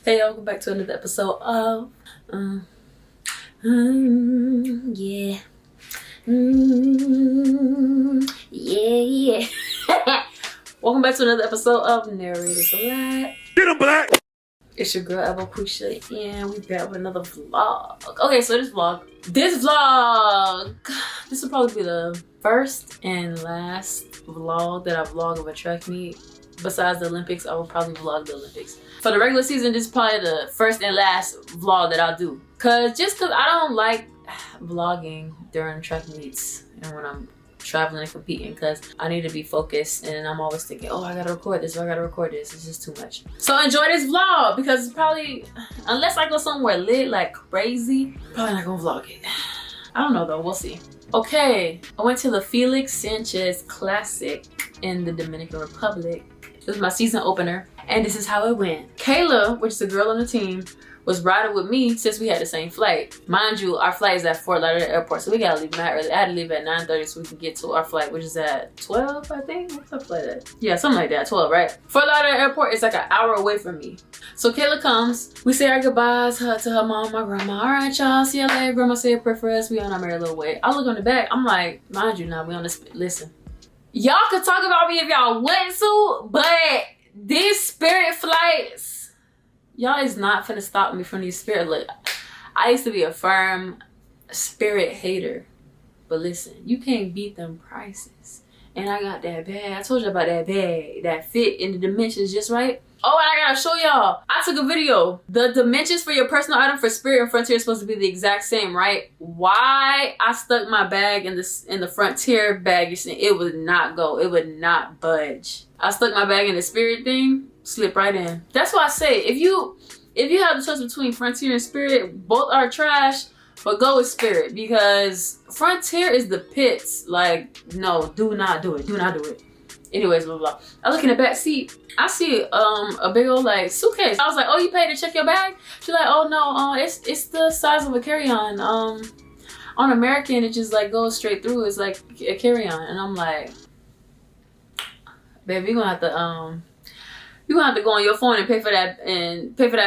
Hey, y'all, welcome back to another episode of yeah. Yeah. Welcome back to another episode of Narrated Black. Get him, Black! It's your girl Ebony, and we back with another vlog. Okay, so this vlog, this will probably be the first and last vlog that I vlog of a track meet. Besides the Olympics, I will probably vlog the Olympics. For the regular season, this is probably the first and last vlog that I'll do. Cause I don't like vlogging during track meets and when I'm traveling and competing, because I need to be focused and I'm always thinking, oh, I gotta record this, or I gotta record this. It's just too much. So enjoy this vlog, because it's probably, unless I go somewhere lit like crazy, probably not gonna vlog it. I don't know though, we'll see. Okay, I went to the Felix Sanchez Classic in the Dominican Republic. It was my season opener, and this is how it went. Kayla, which is the girl on the team, was riding with me since we had the same flight. Mind you, our flight is at Fort Lauderdale Airport, so we gotta leave mad early. I had to leave at 9:30 so we can get to our flight, which is at 12, I think. What's our flight at? Yeah, something like that, 12, right? Fort Lauderdale Airport is like an hour away from me. So Kayla comes, we say our goodbyes to her mom, my grandma. All right, y'all, see you later. Grandma say a prayer for us. We on our merry little way. I look on the back, I'm like, mind you now, we on this, listen. Y'all could talk about me if y'all want to, but these Spirit flights, y'all is not finna stop me from these Spirit. Look, I used to be a firm Spirit hater, but listen, you can't beat them prices. And I got that bag. I told you about that bag that fit in the dimensions just right. Oh, and I gotta show y'all. I took a video. The dimensions for your personal item for Spirit and Frontier is supposed to be the exact same, right? Why I stuck my bag in the Frontier bag, you see, it would not go. It would not budge. I stuck my bag in the Spirit thing, slip right in. That's why I say, if you have the choice between Frontier and Spirit, both are trash, but go with Spirit, because Frontier is the pits. Like, no, do not do it. Do not do it. Anyways, blah, blah. I look in the back seat. I see a big old like suitcase. I was like, oh, you paid to check your bag? She's like, oh no, it's the size of a carry-on. On American, it just like goes straight through. It's like a carry-on. And I'm like, baby, you're gonna have to go on your phone and pay for that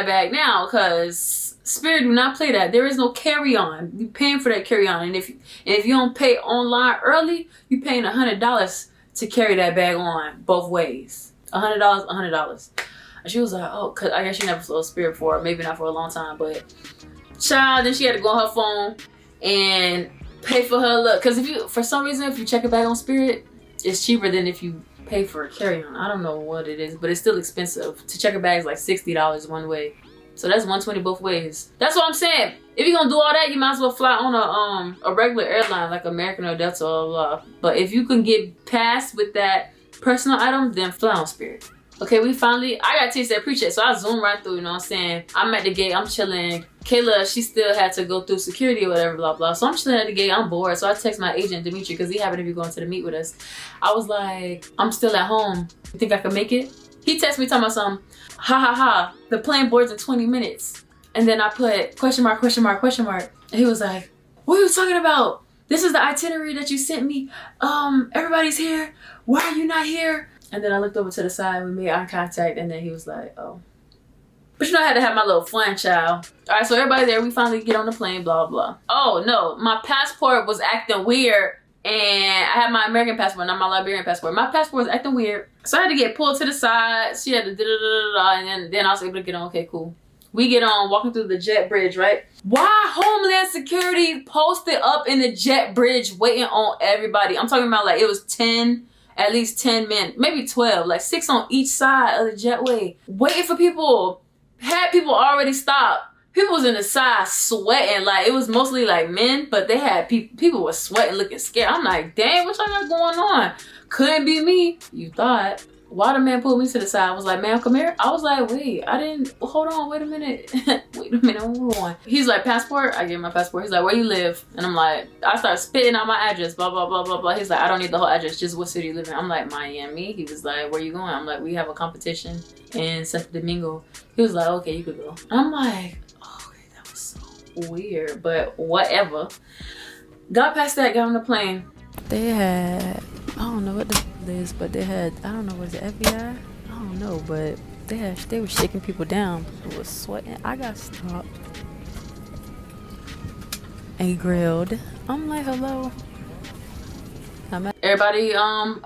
bag now, because Spirit do not play that. There is no carry-on. You paying for that carry-on, and if you don't pay online early, you paying $100 to carry that bag on both ways. $100, $100. And she was like, oh, cause I guess she never flew Spirit before, maybe not for a long time, but child, then she had to go on her phone and pay for her look. Cause for some reason, if you check a bag on Spirit, it's cheaper than if you pay for a carry-on. I don't know what it is, but it's still expensive. To check a bag is like $60 one way. So that's $120 both ways. That's what I'm saying. If you're gonna do all that, you might as well fly on a regular airline like American or Delta or blah. But if you can get past with that personal item, then fly on Spirit. Okay, I got taste that pre-check, so I zoomed right through, you know what I'm saying? I'm at the gate, I'm chilling. Kayla, she still had to go through security or whatever, blah, blah. So I'm chilling at the gate, I'm bored. So I text my agent, Dimitri, because he happened to be going to the meet with us. I was like, I'm still at home. You think I can make it? He texted me talking about something, ha ha ha, the plane boards in 20 minutes. And then I put question mark, question mark, question mark. And he was like, what are you talking about? This is the itinerary that you sent me. Everybody's here. Why are you not here? And then I looked over to the side, we made eye contact, and then he was like, oh. But you know, I had to have my little fun, child. All right, so everybody there, we finally get on the plane, blah, blah. Oh, no, my passport was acting weird, and I had my American passport, not my Liberian passport. My passport was acting weird, so I had to get pulled to the side. She had to da-da-da-da-da, and then I was able to get on. Okay, cool. We get on, walking through the jet bridge, right? Why Homeland Security posted up in the jet bridge waiting on everybody? I'm talking about like it was 10, at least 10 men, maybe 12, like 6 on each side of the jetway, waiting for people. Had people already stopped. People was in the side sweating, like it was mostly like men, but they had people were sweating, looking scared. I'm like, dang, what y'all got going on? Couldn't be me. You thought. Why the man pulled me to the side? I was like, ma'am, come here. I was like, wait, hold on, wait a minute. Wait a minute, hold on. He's like, passport? I gave him my passport. He's like, where you live? And I'm like, I start spitting out my address, blah, blah, blah, blah, blah. He's like, I don't need the whole address, just what city you live in. I'm like, Miami. He was like, where you going? I'm like, we have a competition in Santo Domingo. He was like, okay, you could go. I'm like, oh, okay, that was so weird, but whatever. Got past that, got on the plane. They had, I don't know what the is, but they had, I don't know, was it FBI? I don't know, but They were shaking people down. People was sweating. I got stopped and grilled. I'm like, hello. Everybody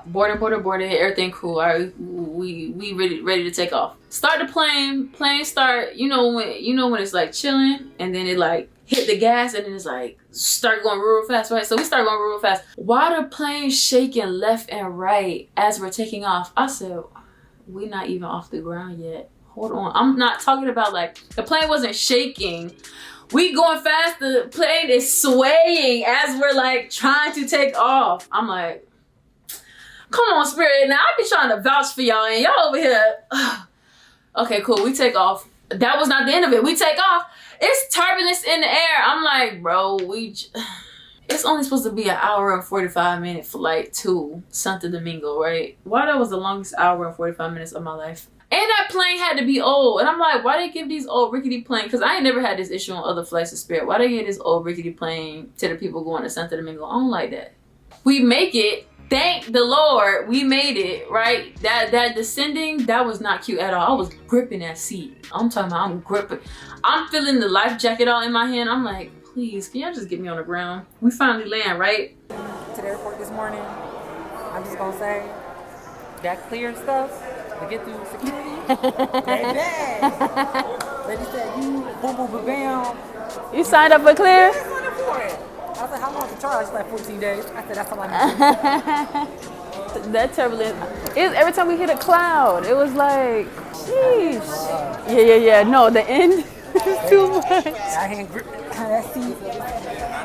boarded, everything cool. All right, we ready to take off. Start the plane start, you know when it's like chilling and then it like hit the gas and then it's like start going real fast, right? So we start going real fast. Why the plane shaking left and right as we're taking off? I said, we're not even off the ground yet. Hold on. I'm not talking about like the plane wasn't shaking. We going fast, the plane is swaying as we're like trying to take off. I'm like, come on, Spirit. Now I be trying to vouch for y'all and y'all over here. Okay, cool. We take off. That was not the end of it. We take off. It's turbulence in the air. I'm like, bro, it's only supposed to be an hour and 45-minute flight to Santo Domingo, right? Why that was the longest hour and 45 minutes of my life. And that plane had to be old. And I'm like, why they give these old rickety planes? Because I ain't never had this issue on other flights of Spirit. Why they give this old rickety plane to the people going to Santo Domingo? I don't like that. We make it. Thank the Lord. We made it, right? That descending, that was not cute at all. I was gripping that seat. I'm talking about I'm gripping. I'm feeling the life jacket all in my hand. I'm like, please, can y'all just get me on the ground? We finally land, right? To the airport this morning. I'm just going to say, that clear stuff. To get through security, Lady said, you boom boom ba bam. You signed up for clear? I signed up for it. I was like, how long is the charge? She's like 14 days. I said, that's all I need. That turbulence. Every time we hit a cloud, it was like, sheesh. Yeah. No, the end is too much. I hand grip that seat.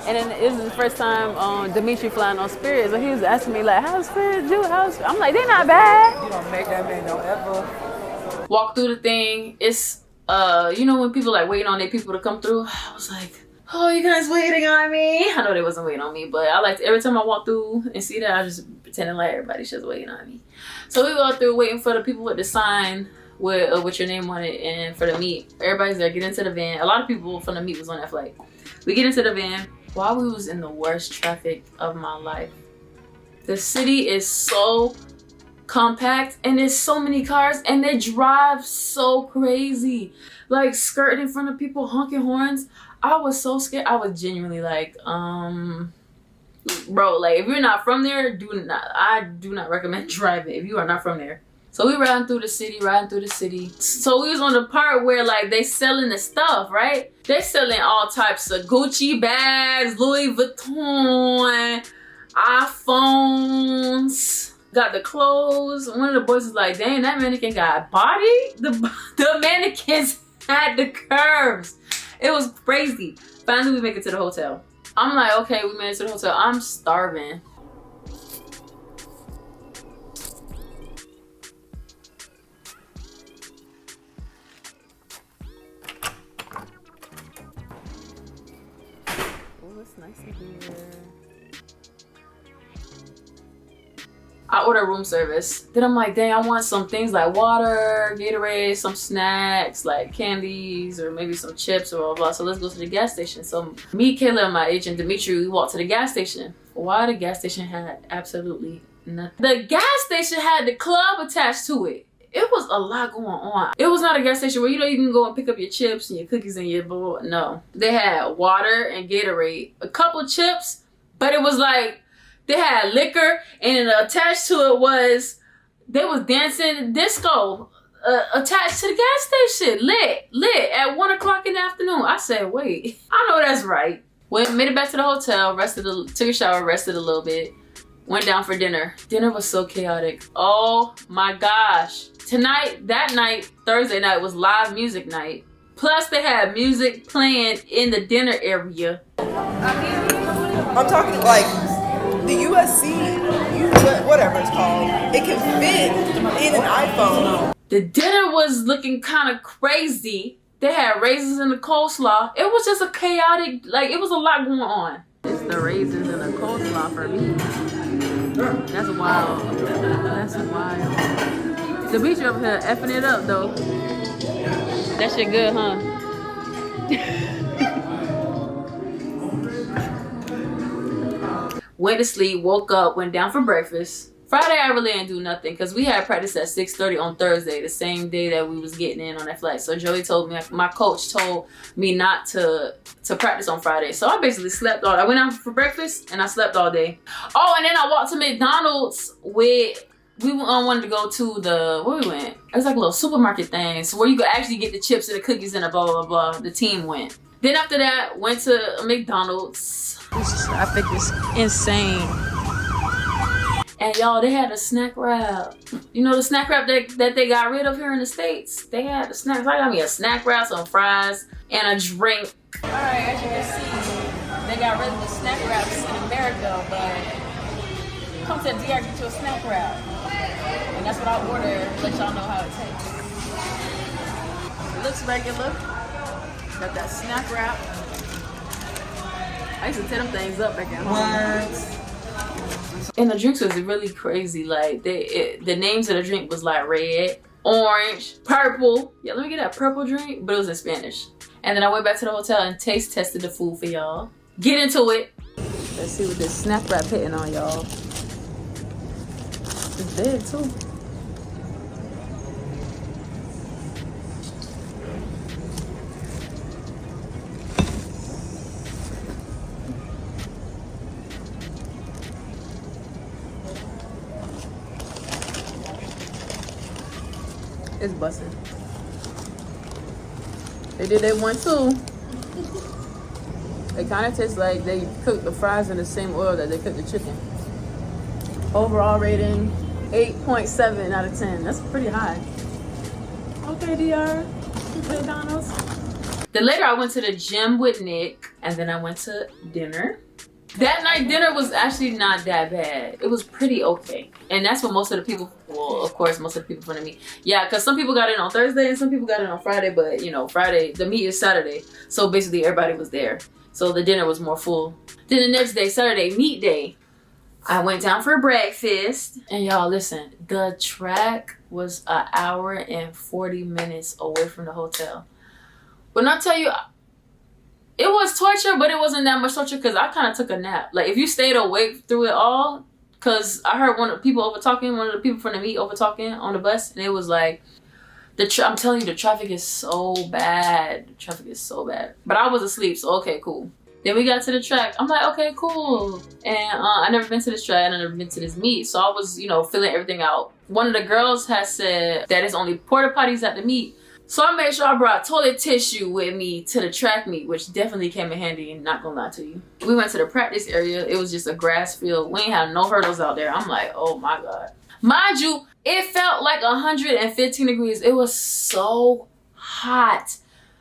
And then this is the first time Dimitri flying on Spirit. So he was asking me like, how's Spirit do? I'm like, they're not bad. You don't make that man no ever. Walk through the thing. It's when people like waiting on their people to come through. I was like, oh, you guys waiting on me? I know they wasn't waiting on me, but I like every time I walk through and see that, I just pretending like everybody's just waiting on me. So we go through waiting for the people with the sign with your name on it and for the meet. Everybody's there. Get into the van. A lot of people from the meet was on that flight. We get into the van. While we was in the worst traffic of my life. The city is so compact and there's so many cars and they drive so crazy. Like skirting in front of people, honking horns. I was so scared. I was genuinely like, bro, like if you're not from there, I do not recommend driving if you are not from there. So we riding through the city. So we was on the part where like they selling the stuff, right? They selling all types of Gucci bags, Louis Vuitton, iPhones, got the clothes. One of the boys was like, dang, that mannequin got a body? The mannequins had the curves. It was crazy. Finally, we make it to the hotel. I'm like, okay, we made it to the hotel. I'm starving. Nice in here. I ordered room service. Then I'm like, dang, I want some things like water, Gatorade, some snacks, like candies, or maybe some chips or blah, blah. So let's go to the gas station. So me, Kayla, and my agent, Dimitri, we walked to the gas station. Why the gas station had absolutely nothing. The gas station had the club attached to it. It was a lot going on. It was not a gas station where you can go and pick up your chips and your cookies and your blah. No. They had water and Gatorade, a couple of chips, but it was like they had liquor and attached to it was, they was dancing disco attached to the gas station. Lit at 1 o'clock in the afternoon. I said, wait, I know that's right. Made it back to the hotel, took a shower, rested a little bit. Went down for dinner. Dinner was so chaotic. Oh my gosh. That night, Thursday night, was live music night. Plus they had music playing in the dinner area. I'm talking like the USC, whatever it's called. It can fit in an iPhone. The dinner was looking kind of crazy. They had raisins in the coleslaw. It was just a chaotic, like it was a lot going on. It's the raisins and the coleslaw for me. That's wild. That's wild. The beach over here effing it up though. That shit good, huh? Went to sleep, woke up, went down for breakfast. Friday, I really didn't do nothing because we had practice at 6:30 on Thursday, the same day that we was getting in on that flight. So Joey told me, my coach told me not to practice on Friday. So I basically slept all day. I went out for breakfast and I slept all day. Oh, and then I walked to McDonald's with, we wanted to go to the, where we went? It was like a little supermarket thing. So where you could actually get the chips and the cookies and the blah, blah, blah. The team went. Then after that, went to McDonald's. I think it's insane. And y'all, they had a snack wrap. You know the snack wrap that they got rid of here in the States? They had the snacks. I got me a snack wrap, some fries, and a drink. All right, as you can see, they got rid of the snack wraps in America, but come to the DR, get you a snack wrap. And that's what I ordered, let y'all know how it tastes. It looks regular. Got that snack wrap. I used to tear them things up back at home. What? And the drinks was really crazy. Like the names of the drink was like red, orange, purple. Yeah, let me get that purple drink, but it was in Spanish. And then I went back to the hotel and taste tested the food for y'all. Get into it. Let's see what this snack wrap hitting on y'all. It's big too. It's busted. They did that one too. It kind of tastes like they cooked the fries in the same oil that they cooked the chicken. Overall rating, 8.7 out of 10. That's pretty high. Okay, DR. McDonald's. Then later I went to the gym with Nick, and then I went to dinner. That night dinner was actually not that bad. It was pretty okay. And that's what most of the people, well, of course, most of the people in front of me. Yeah, because some people got in on Thursday and some people got in on Friday, but you know, Friday, the meet is Saturday. So basically everybody was there. So the dinner was more full. Then the next day, Saturday, meet day. I went down for breakfast. And y'all, listen, the track was an hour and 40 minutes away from the hotel. When I tell you, it was torture, but it wasn't that much torture because I kind of took a nap. Like, if you stayed awake through it all, because I heard one of the people over talking, one of the people from the meet over talking on the bus, and it was like, I'm telling you, the traffic is so bad. The traffic is so bad. But I was asleep, so okay, cool. Then we got to the track. I'm like, okay, cool. And I never been to this track, and I never been to this meet, so I was, you know, filling everything out. One of the girls has said that it's only porta potties at the meet. So I made sure I brought toilet tissue with me to the track meet, which definitely came in handy, not gonna lie to you. We went to the practice area. It was just a grass field. We ain't have no hurdles out there. I'm like, oh my God. Mind you, it felt like 115 degrees. It was so hot.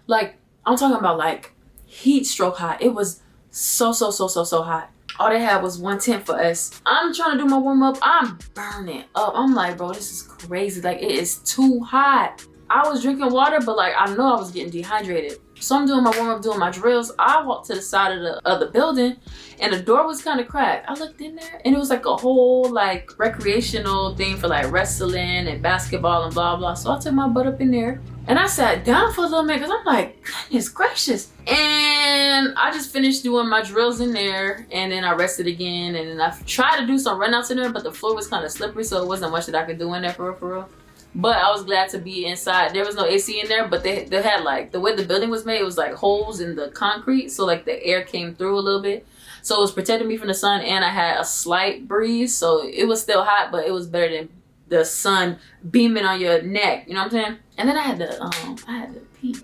Like, I'm talking about like heat stroke hot. It was so hot. All they had was one tent for us. I'm trying to do my warm up. I'm burning up. I'm like, bro, this is crazy. Like, it is too hot. I was drinking water, but like I know I was getting dehydrated. So I'm doing my warm up, doing my drills. I walked to the side of the building, and the door was kind of cracked. I looked in there, and it was like a whole like recreational thing for like wrestling and basketball and blah blah. So I took my butt up in there, and I sat down for a little minute because I'm like, goodness gracious. And I just finished doing my drills in there, and then I rested again, and then I tried to do some runouts in there, but the floor was kind of slippery, so it wasn't much that I could do in there for real. But I was glad to be inside. There was no AC in there, but they had like, the way the building was made, it was like holes in the concrete. So like the air came through a little bit. So it was protecting me from the sun, and I had a slight breeze. So it was still hot, but it was better than the sun beaming on your neck. You know what I'm saying? And then I had to pee.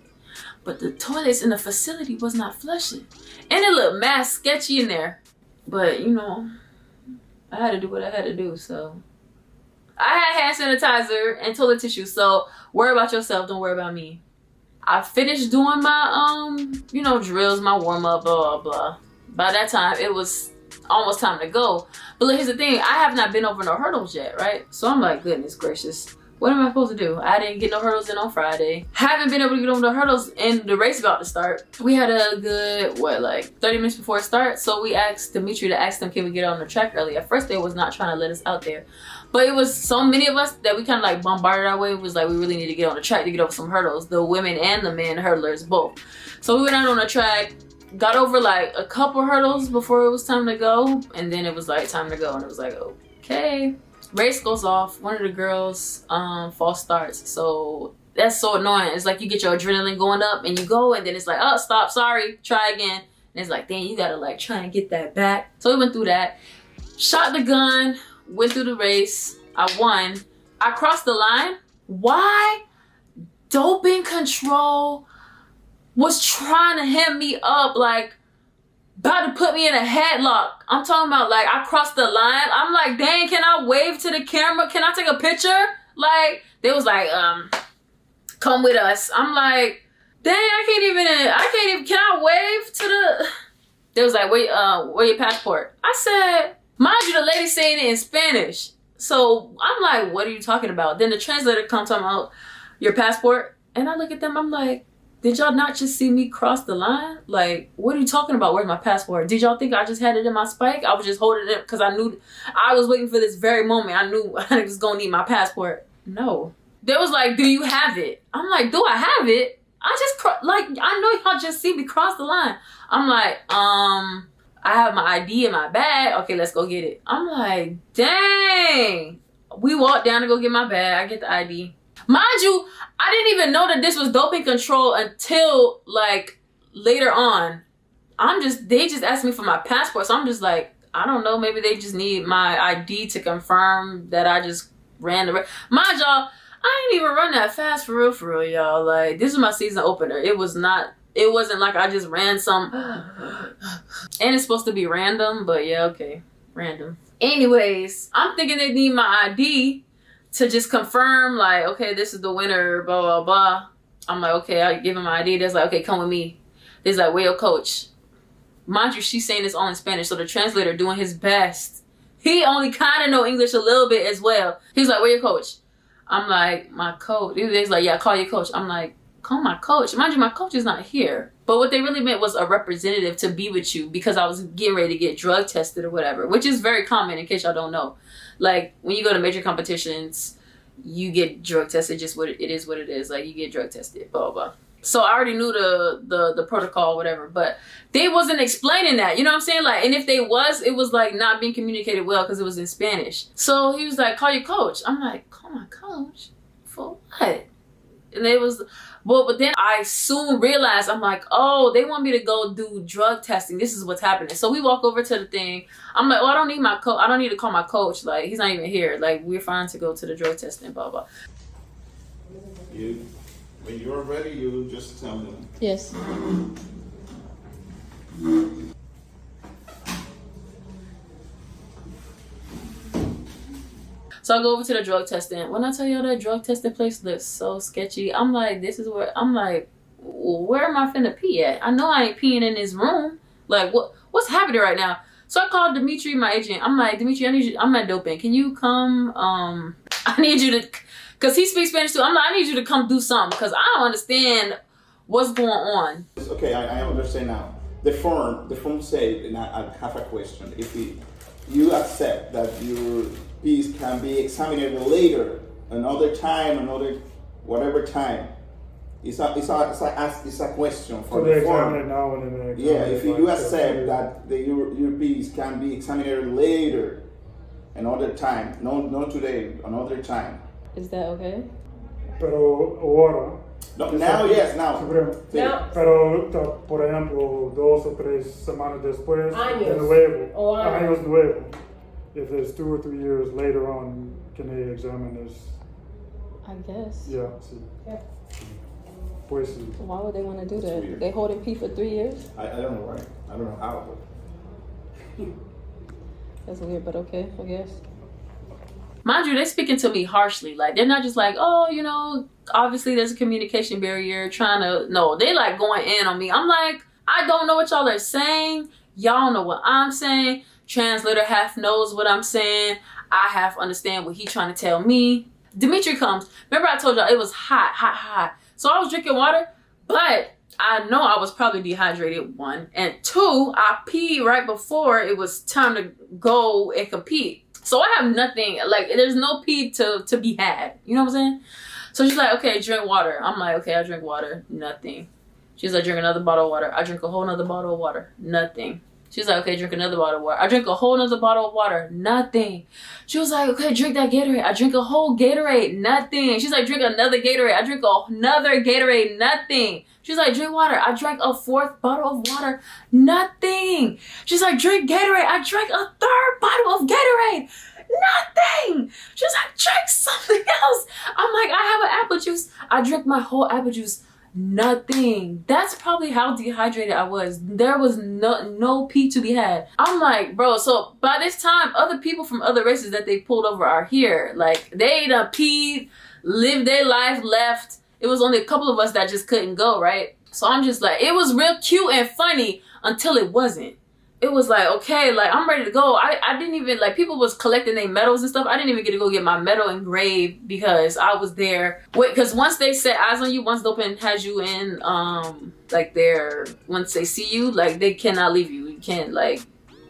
But the toilets in the facility was not flushing. And it looked mad sketchy in there. But you know, I had to do what I had to do, so. I had hand sanitizer and toilet tissue, so worry about yourself, don't worry about me. I finished doing my, you know, drills, my warm-up, blah, blah, blah. By that time, it was almost time to go. But look, here's the thing, I have not been over no hurdles yet, right? So I'm like, goodness gracious, what am I supposed to do? I didn't get no hurdles in on Friday. Haven't been able to get over the hurdles, and the race about to start. We had a good, what, like 30 minutes before it starts, so we asked Dimitri to ask them, can we get on the track early? At first, they was not trying to let us out there. But it was so many of us that we kind of like bombarded our way. It was like, we really need to get on the track to get over some hurdles. The women and the men hurdlers both. So we went out on the track, got over like a couple hurdles before it was time to go. And then it was like time to go. And it was like, okay. Race goes off. One of the girls false starts. So that's so annoying. It's like you get your adrenaline going up and you go and then it's like, oh, stop, sorry, try again. And it's like, dang, you gotta like try and get that back. So we went through that. Shot the gun, went through the race. I won. I crossed the line. Why? Doping control was trying to hem me up, like about to put me in a headlock. I'm talking about like I crossed the line. I'm like, dang, can I wave to the camera? Can I take a picture? Like, they was like, come with us. I'm like, dang, I can't even, can I wave to the, they was like, where your passport? I said, mind you, the lady saying it in Spanish. So I'm like, what are you talking about? Then the translator comes talking about your passport. And I look at them, I'm like, did y'all not just see me cross the line? Like, what are you talking about? Where's my passport? Did y'all think I just had it in my spike? I was just holding it because I knew, I was waiting for this very moment. I knew I was going to need my passport. No. They was like, do you have it? I'm like, do I have it? I just, like, I know y'all just see me cross the line. I'm like, I have my ID in my bag. Okay, let's go get it. I'm like, dang. We walked down to go get my bag. I get the ID. Mind you, I didn't even know that this was doping control until like later on. They just asked me for my passport. So I'm just like, I don't know. Maybe they just need my ID to confirm that I just ran the race. Mind y'all, I didn't even run that fast for real, y'all. Like, this is my season opener. It wasn't like I just ran some, and it's supposed to be random, but yeah, okay, random. Anyways, I'm thinking they need my ID to just confirm, like, okay, this is the winner, blah, blah, blah. I'm like, okay, I give him my ID. They're like, okay, come with me. They're like, where your coach? Mind you, she's saying this all in Spanish, so the translator doing his best. He only kind of know English a little bit as well. He's like, where your coach? I'm like, my coach. He's like, yeah, call your coach. I'm like, call my coach. Mind you, my coach is not here. But what they really meant was a representative to be with you because I was getting ready to get drug tested or whatever, which is very common in case y'all don't know. Like, when you go to major competitions, you get drug tested, just what it is what it is. Like, you get drug tested, blah, blah, blah. So I already knew the protocol, whatever, but they wasn't explaining that, you know what I'm saying? Like, and if they was, it was like not being communicated well because it was in Spanish. So he was like, call your coach. I'm like, call my coach? For what? And it was, well, but then I soon realized, I'm like, oh, they want me to go do drug testing. This is what's happening. So we walk over to the thing. I'm like, well, I don't need my coach. I don't need to call my coach. Like, he's not even here. Like, we're fine to go to the drug testing, blah, blah. When you're ready, you just tell them. Yes. So I go over to the drug testing. When I tell y'all that drug testing place looks so sketchy, I'm like, this is where, I'm like, where am I finna pee at? I know I ain't peeing in this room. Like, what's happening right now? So I called Dimitri, my agent. I'm like, Dimitri, I need you, I'm at doping. Can you come, I need you to, because he speaks Spanish too. I'm like, I need you to come do something because I don't understand what's going on. Okay, I understand now. The form say, and I have a question. If you accept that your piece can be examined later, another time, whatever time, it's a question for the form. Now and then yeah, if you accept that your piece can be examined later, another time, not today, another time. Is that okay? Pero ahora. No, now, yes, now. No. Pero, por ejemplo, 2 o 3 semanas después, de nuevo, años nuevo. If it's 2 or 3 years later on, can they examine this? I guess. Yeah, see. Yeah. Pues, Why would they want to do that? They holding P for 3 years? I don't know why. I don't know how. But... That's weird, but okay, I guess. Mind you, they're speaking to me harshly. Like, they're not just like, oh, you know, obviously there's a communication barrier, trying to, no, they like going in on me. I'm like, I don't know what y'all are saying. Y'all know what I'm saying. Translator half knows what I'm saying. I half understand what he's trying to tell me. Dimitri comes. Remember I told y'all it was hot. So I was drinking water, but I know I was probably dehydrated, 1. And 2, I peed right before it was time to go and compete. So I have nothing, like, there's no pee to be had. You know what I'm saying? So she's like, okay, drink water. I'm like, okay, I drink water. Nothing. She's like, drink another bottle of water. I drink a whole nother bottle of water. Nothing. She's like, okay, drink another bottle of water. I drink a whole nother bottle of water. Nothing. She was like, okay, drink that Gatorade. I drink a whole Gatorade. Nothing. She's like, drink another Gatorade. I drink another Gatorade. Nothing. She's like, drink water. I drank a 4th bottle of water. Nothing. She's like, drink Gatorade. I drank a 3rd bottle of Gatorade. Nothing. She's like, drink something else. I'm like, I have an apple juice. I drank my whole apple juice. Nothing. That's probably how dehydrated I was. There was no pee to be had. I'm like, bro, so by this time, other people from other races that they pulled over are here. Like, they done peed, lived their life, left. It was only a couple of us that just couldn't go, right? So I'm just like, it was real cute and funny until it wasn't. It was like, okay, like, I'm ready to go. I didn't even, like, people was collecting their medals and stuff. I didn't even get to go get my medal engraved because I was there. Wait, because once they set eyes on you, once Dopen has you in, like, once they see you, like, they cannot leave you. You can't, like,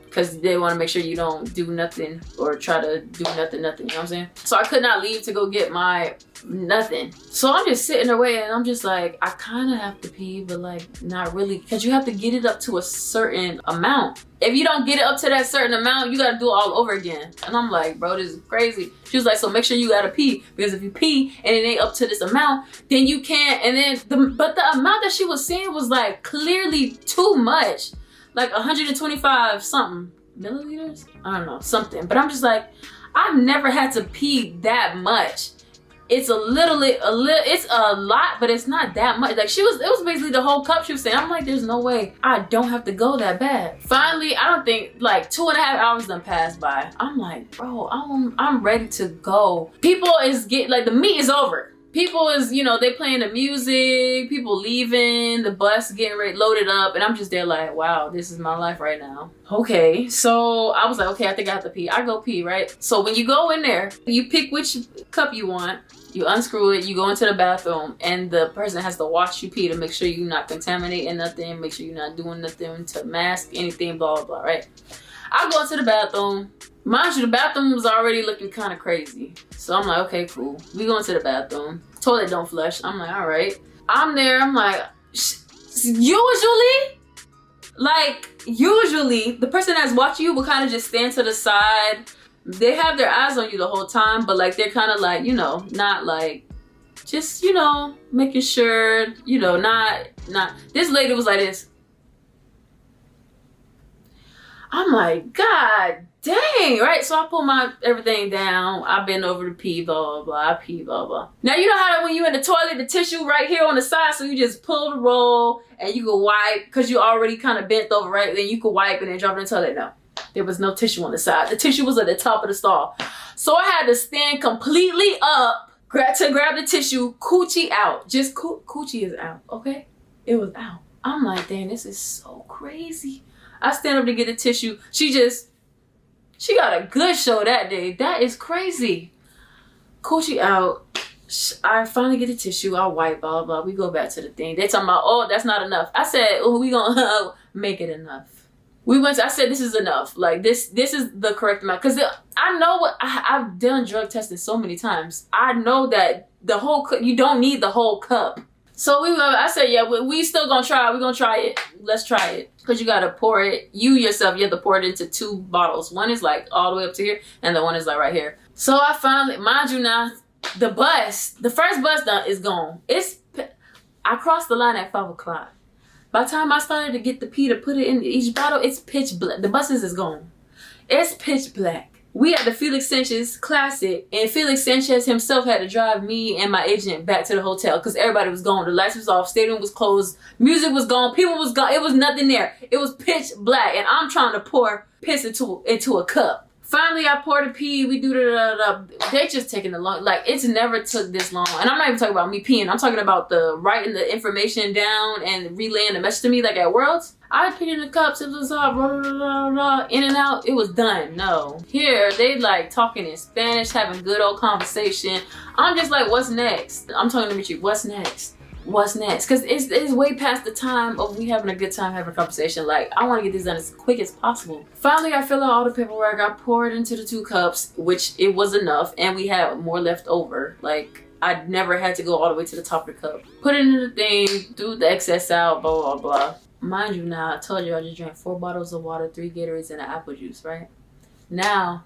because they want to make sure you don't do nothing or try to do nothing, you know what I'm saying? So I could not leave to go get my nothing. So I'm just sitting away and I'm just like, I kind of have to pee, but like not really, because you have to get it up to a certain amount. If you don't get it up to that certain amount, you got to do it all over again. And I'm like, bro, this is crazy. She was like, so make sure you got to pee, because if you pee and it ain't up to this amount, then you can't. And then but the amount that she was saying was like clearly too much. Like 125 something milliliters? I don't know, something. But I'm just like, I've never had to pee that much. It's it's a lot, but it's not that much. Like it was basically the whole cup she was saying. I'm like, there's no way I don't have to go that bad. Finally, I don't think, like 2.5 hours done passed by. I'm like, bro, I'm ready to go. People is like, the meet is over. People is, you know, they playing the music, people leaving, the bus getting ready, loaded up, and I'm just there like, wow, this is my life right now. Okay, so I was like, okay, I think I have to pee. I go pee, right? So when you go in there, you pick which cup you want, you unscrew it, you go into the bathroom, and the person has to watch you pee to make sure you're not contaminating nothing, make sure you're not doing nothing to mask anything, blah, blah, blah, right? I go into the bathroom. Mind you, the bathroom was already looking kind of crazy. So I'm like, okay, cool. We go into the bathroom. Toilet don't flush. I'm like, all right. I'm there. I'm like, usually, the person that's watching you will kind of just stand to the side. They have their eyes on you the whole time, but like, they're kind of like, you know, not like, just, you know, making sure, you know, not. This lady was like this. I'm like, God dang, right? So I pull my everything down. I bend over to pee, blah, blah, blah. I pee, blah, blah. Now, you know how when you in the toilet, the tissue right here on the side, so you just pull the roll and you can wipe, because you already kind of bent over, right? Then you can wipe and then drop it in the toilet. No, there was no tissue on the side. The tissue was at the top of the stall. So I had to stand completely up to grab the tissue, coochie out. Just coochie is out, okay? It was out. I'm like, dang, this is so crazy. I stand up to get the tissue. She got a good show that day. That is crazy. Coochie out. I finally get the tissue. I wipe, blah, blah. We go back to the thing. They talking about, oh, that's not enough. I said, oh, we gonna make it enough. I said, this is enough. Like, this is the correct amount. Because I know what, I've done drug testing so many times. I know that the whole cup, you don't need the whole cup. So I said, yeah, we still gonna try. We're gonna try it. Let's try it. Because you gotta pour it. You have to pour it into 2 bottles. One is like all the way up to here, and the one is like right here. So I finally, mind you now, the first bus done is gone. I crossed the line at 5 o'clock. By the time I started to get the pee to put it in each bottle, it's pitch black. The buses is gone. It's pitch black. We had the Felix Sanchez Classic, and Felix Sanchez himself had to drive me and my agent back to the hotel because everybody was gone. The lights was off, stadium was closed, music was gone, people was gone. It was nothing there. It was pitch black, and I'm trying to pour piss into a cup. Finally, I poured a pee. We do they just taking the long. Like, it's never took this long. And I'm not even talking about me peeing. I'm talking about the writing the information down and relaying the message to me, like at Worlds. I peed in the cups. It was all blah, blah, blah, blah, in and out. It was done. No. Here, they like talking in Spanish, having good old conversation. I'm just like, what's next? I'm talking to Richie, what's next? What's next? Because it's way past the time of we having a good time having a conversation. Like, I want to get this done as quick as possible. Finally, I fill out all the paperwork. I poured into the 2 cups, which it was enough, and we had more left over. Like, I never had to go all the way to the top of the cup. Put it in the thing, do the excess out, blah, blah, blah. Mind you, now I told you I just drank 4 bottles of water, 3 Gatorades, and an apple juice, right? Now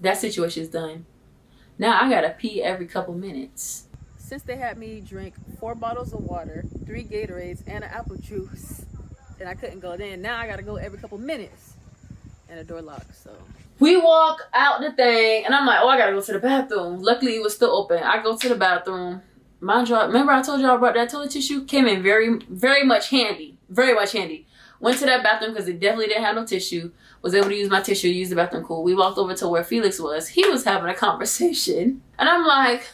that situation's done. Now I gotta pee every couple minutes. Since they had me drink 4 bottles of water, 3 Gatorades, and an apple juice, and I couldn't go then, now I gotta go every couple minutes, and the door locked. So we walk out the thing, and I'm like, oh, I gotta go to the bathroom. Luckily, it was still open. I go to the bathroom. Mind you, remember I told you I brought that toilet tissue? Came in very much handy. Very much handy. Went to that bathroom because it definitely didn't have no tissue. Was able to use my tissue, use the bathroom, cool. We walked over to where Felix was. He was having a conversation. And I'm like,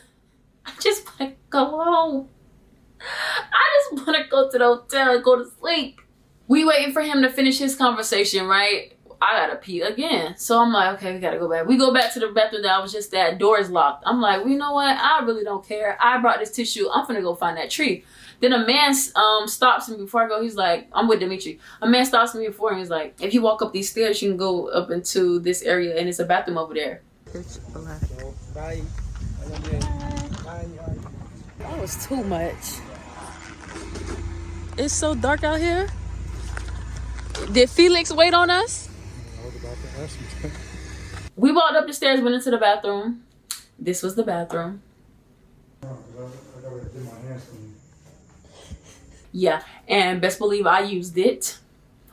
I just want to go home. I just want to go to the hotel and go to sleep. We waiting for him to finish his conversation, right? I gotta pee again. So I'm like, okay, we gotta go back. We go back to the bathroom that I was just at. Door is locked. I'm like, well, you know what? I really don't care. I brought this tissue. I'm finna go find that tree. Then a man stops me before I go. He's like, I'm with Dimitri. A man stops me before and he's like, if you walk up these stairs, you can go up into this area and it's a bathroom over there. Bye. That was too much. It's so dark out here. Did Felix wait on us? I was about to ask you. We walked up the stairs, went into the bathroom. This was the bathroom. I gotta get my hands clean. Yeah, and best believe I used it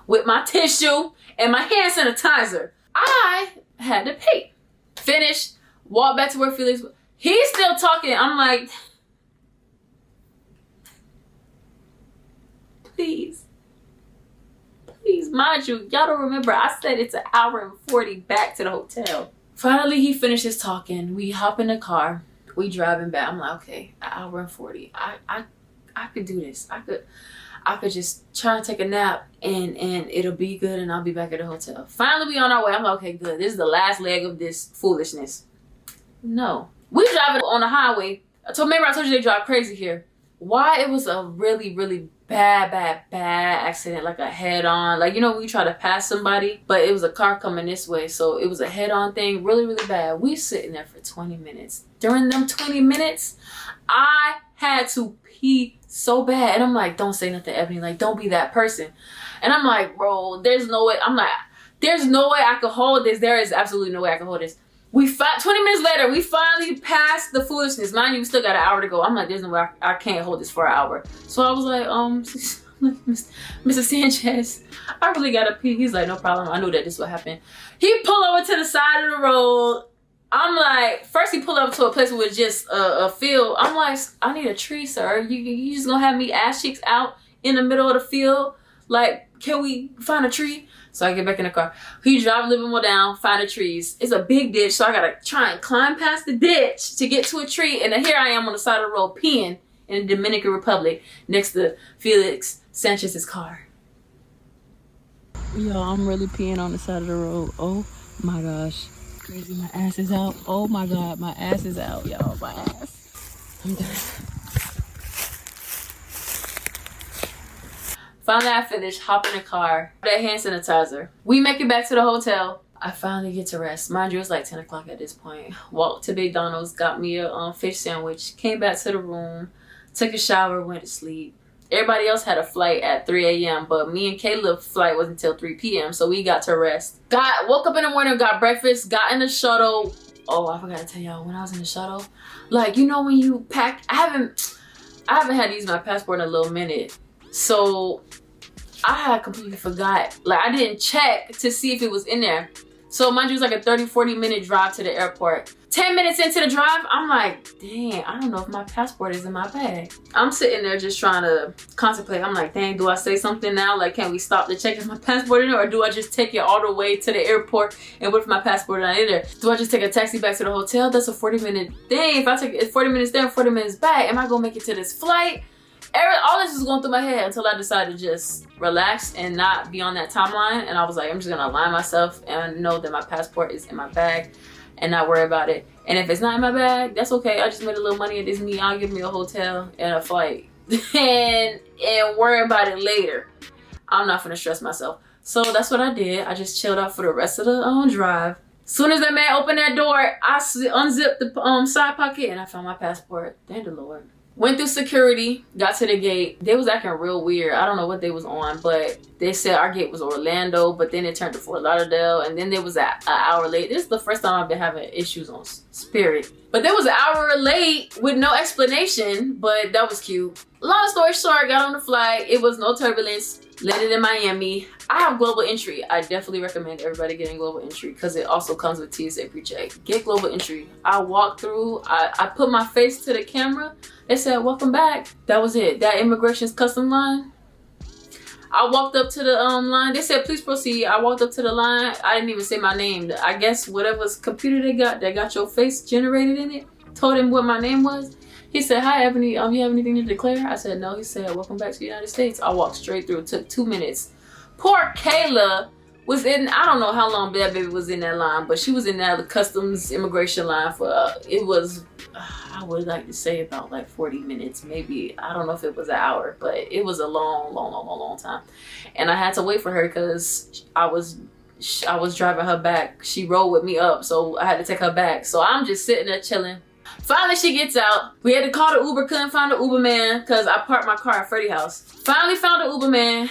with my tissue and my hand sanitizer. I had to pee. Finished, walked back to where Felix was. He's still talking. I'm like, please, mind you, y'all don't remember, I said it's 1 hour and 40 back to the hotel. Finally, he finishes talking. We hop in the car. We driving back. I'm like, okay, 1 hour and 40. I could do this. I could just try and take a nap and it'll be good and I'll be back at the hotel. Finally, we on our way. I'm like, okay, good. This is the last leg of this foolishness. No. We driving on the highway. Remember I told you they drive crazy here. Why? It was a really, really bad accident, like a head-on. Like, you know, we try to pass somebody, but it was a car coming this way. So it was a head-on thing. Really, really bad. We sitting there for 20 minutes. During them 20 minutes, I had to pee so bad. And I'm like, don't say nothing, Ebony. Like, don't be that person. And I'm like, bro, there's no way. I'm like, there's no way I could hold this. There is absolutely no way I can hold this. 20 minutes later, we finally passed the foolishness. Mind you, we still got 1 hour to go. I'm like, there's no way I can't hold this for 1 hour. So I was like, Mr. Sanchez, I really gotta pee. He's like, no problem. I knew that this would happen. He pulled over to the side of the road. I'm like, first he pulled up to a place where it was just a field. I'm like, I need a tree, sir. You just gonna have me ass cheeks out in the middle of the field? Like, can we find a tree? So I get back in the car. He drive a little bit more down, find the trees. It's a big ditch, so I gotta try and climb past the ditch to get to a tree. And then here I am on the side of the road peeing in the Dominican Republic next to Felix Sanchez's car. Yo, I'm really peeing on the side of the road. Oh my gosh. Crazy, my ass is out. Oh my God, my ass is out, y'all. My ass. I'm done. Finally, I finished, hop in the car, that hand sanitizer. We make it back to the hotel. I finally get to rest. Mind you, it's like 10 o'clock at this point. Walked to McDonald's, got me a fish sandwich, came back to the room, took a shower, went to sleep. Everybody else had a flight at 3 a.m., but me and Caleb's flight wasn't until 3 p.m., so we got to rest. Woke up in the morning, got breakfast, got in the shuttle. Oh, I forgot to tell y'all, when I was in the shuttle, like, you know when you pack, I haven't had to use my passport in a little minute. So I had completely forgot. Like, I didn't check to see if it was in there. So mind you, it was like a 30-40 minute drive to the airport. 10 minutes into the drive, I'm like, dang, I don't know if my passport is in my bag. I'm sitting there just trying to contemplate. I'm like, dang, do I say something now? Like, can we stop to check if my passport is in there? Or do I just take it all the way to the airport and what if my passport is not in there? Do I just take a taxi back to the hotel? That's a 40-minute thing. If I take it 40 minutes there, 40 minutes back, am I gonna make it to this flight? All this was going through my head until I decided to just relax and not be on that timeline. And I was like, I'm just gonna align myself and know that my passport is in my bag and not worry about it. And if it's not in my bag, that's okay. I just made a little money at Disney. I'll give me a hotel and a flight and worry about it later. I'm not gonna stress myself. So that's what I did. I just chilled out for the rest of the drive. Soon as that man opened that door, I unzipped the side pocket and I found my passport. Thank the Lord. Went through security, got to the gate. They was acting real weird. I don't know what they was on, but they said our gate was Orlando, but then it turned to Fort Lauderdale, and then there was an hour late. This is the first time I've been having issues on Spirit. But there was an hour late with no explanation, but that was cute. Long story short, got on the flight. It was no turbulence. Landed in Miami. I have global entry. I definitely recommend everybody getting global entry because it also comes with TSA pre-check. Get global entry. I walked through. I put my face to the camera. They said, welcome back. That was it. That immigration's custom line. I walked up to the line. They said, please proceed. I walked up to the line. I didn't even say my name. I guess whatever's computer they got that got your face generated in it, told him what my name was. He said, hi, Ebony, you have anything to declare? I said, no. He said, welcome back to the United States. I walked straight through. It took 2 minutes. Poor Kayla was in, I don't know how long that baby was in that line, but she was in that customs immigration line for, it was, I would like to say about like 40 minutes, maybe. I don't know if it was an hour, but it was a long time. And I had to wait for her because I was driving her back. She rode with me up, so I had to take her back. So I'm just sitting there chilling. Finally, she gets out. We had to call the Uber. Couldn't find the Uber man because I parked my car at Freddie's house. Finally found the Uber man.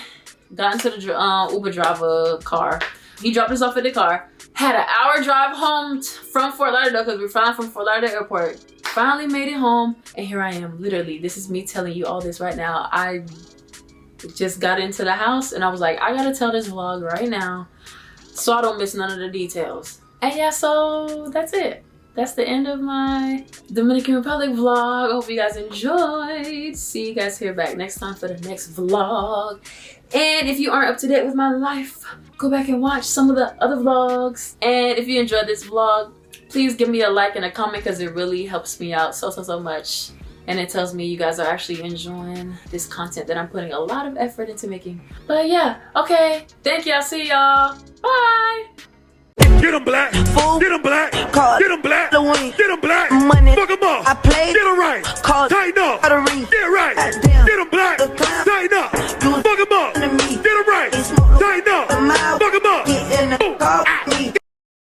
Got into the Uber driver car. He dropped us off at the car. Had an hour drive home from Fort Lauderdale because we're flying from Fort Lauderdale Airport. Finally made it home. And here I am. Literally, this is me telling you all this right now. I just got into the house and I was like, I gotta tell this vlog right now so I don't miss none of the details. And yeah, so that's it. That's the end of my Dominican Republic vlog. I hope you guys enjoyed. See you guys here back next time for the next vlog. And if you aren't up to date with my life, go back and watch some of the other vlogs. And if you enjoyed this vlog, please give me a like and a comment because it really helps me out so much. And it tells me you guys are actually enjoying this content that I'm putting a lot of effort into making. But yeah, okay. Thank you. I'll see y'all. Bye. Get 'em black, Fool. get 'em black, Call get 'em black, Halloween. get 'em black, Money. fuck 'em up, I played. get 'em right, Call tighten up, Lottery. get right, Goddamn. get 'em black.